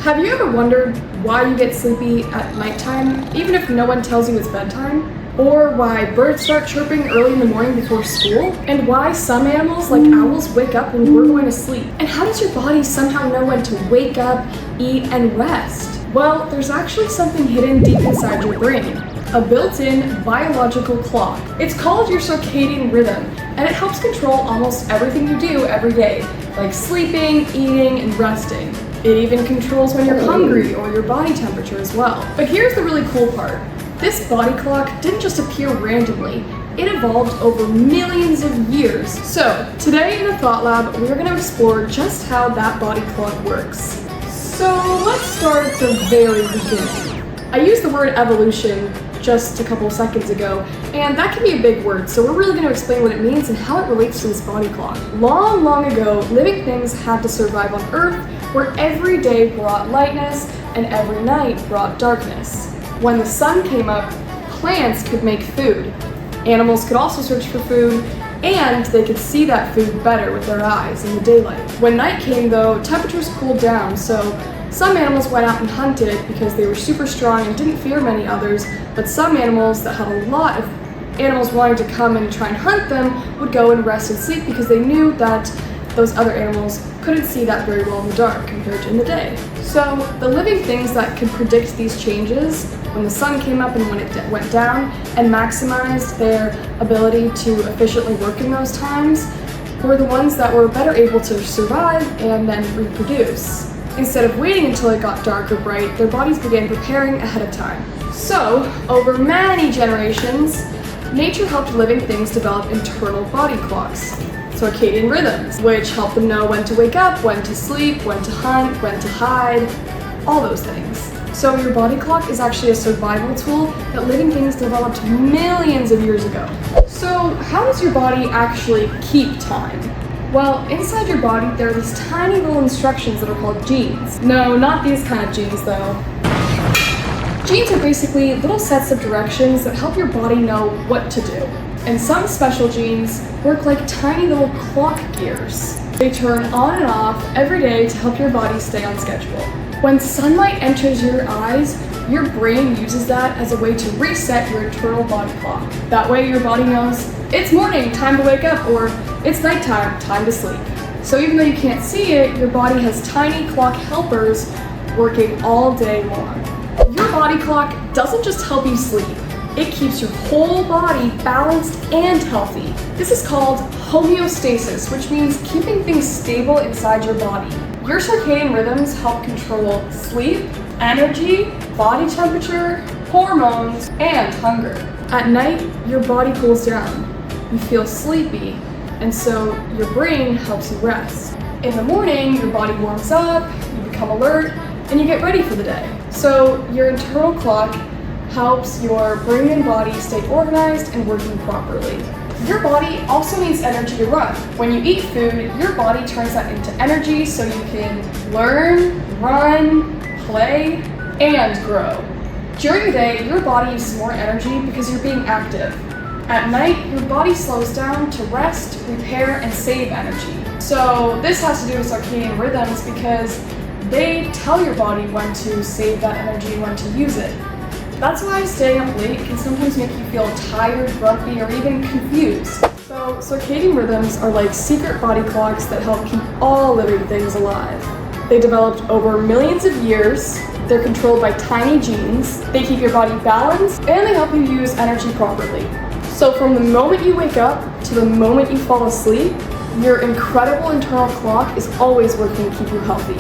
Have you ever wondered why you get sleepy at nighttime, even if no one tells you it's bedtime? Or why birds start chirping early in the morning before school? And why some animals, like owls, wake up when we're going to sleep? And how does your body somehow know when to wake up, eat, and rest? Well, there's actually something hidden deep inside your brain, a built-in biological clock. It's called your circadian rhythm, and it helps control almost everything you do every day, like sleeping, eating, and resting. It even controls when you're hungry or your body temperature as well. But here's the really cool part. This body clock didn't just appear randomly. It evolved over millions of years. So today in the Thought Lab, we're going to explore just how that body clock works. So let's start at the very beginning. I used the word evolution just a couple seconds ago, and that can be a big word, so we're really going to explain what it means and how it relates to this body clock. Long, long ago, living things had to survive on Earth, where every day brought lightness and every night brought darkness. When the sun came up, plants could make food. Animals could also search for food, and they could see that food better with their eyes in the daylight. When night came, though, temperatures cooled down, so some animals went out and hunted because they were super strong and didn't fear many others, but some animals that had a lot of animals wanting to come and try and hunt them would go and rest and sleep because they knew that those other animals couldn't see that very well in the dark compared to in the day. So the living things that could predict these changes when the sun came up and when it went down and maximized their ability to efficiently work in those times were the ones that were better able to survive and then reproduce. Instead of waiting until it got dark or bright, their bodies began preparing ahead of time. So, over many generations, nature helped living things develop internal body clocks, circadian rhythms, which help them know when to wake up, when to sleep, when to hunt, when to hide, all those things. So your body clock is actually a survival tool that living things developed millions of years ago. So how does your body actually keep time? Well, inside your body, there are these tiny little instructions that are called genes. No, not these kind of genes though. Genes are basically little sets of directions that help your body know what to do. And some special genes work like tiny little clock gears. They turn on and off every day to help your body stay on schedule. When sunlight enters your eyes, your brain uses that as a way to reset your internal body clock. That way your body knows it's morning, time to wake up, or it's nighttime, time to sleep. So even though you can't see it, your body has tiny clock helpers working all day long. Your body clock doesn't just help you sleep. It keeps your whole body balanced and healthy. This is called homeostasis, which means keeping things stable inside your body. Your circadian rhythms help control sleep, energy, body temperature, hormones, and hunger. At night, your body cools down. You feel sleepy, and so your brain helps you rest. In the morning, your body warms up, you become alert, and you get ready for the day. So your internal clock helps your brain and body stay organized and working properly. Your body also needs energy to run. When you eat food, your body turns that into energy so you can learn, run, play, and grow. During the day, your body uses more energy because you're being active. At night, your body slows down to rest, repair, and save energy. So this has to do with circadian rhythms because they tell your body when to save that energy and when to use it. That's why staying up late can sometimes make you feel tired, grumpy, or even confused. So circadian rhythms are like secret body clocks that help keep all living things alive. They developed over millions of years, they're controlled by tiny genes, they keep your body balanced, and they help you use energy properly. So from the moment you wake up to the moment you fall asleep, your incredible internal clock is always working to keep you healthy.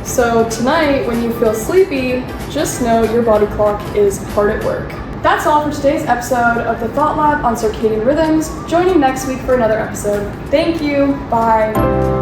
So tonight, when you feel sleepy, just know your body clock is hard at work. That's all for today's episode of the Thought Lab on circadian rhythms. Join you next week for another episode. Thank you. Bye.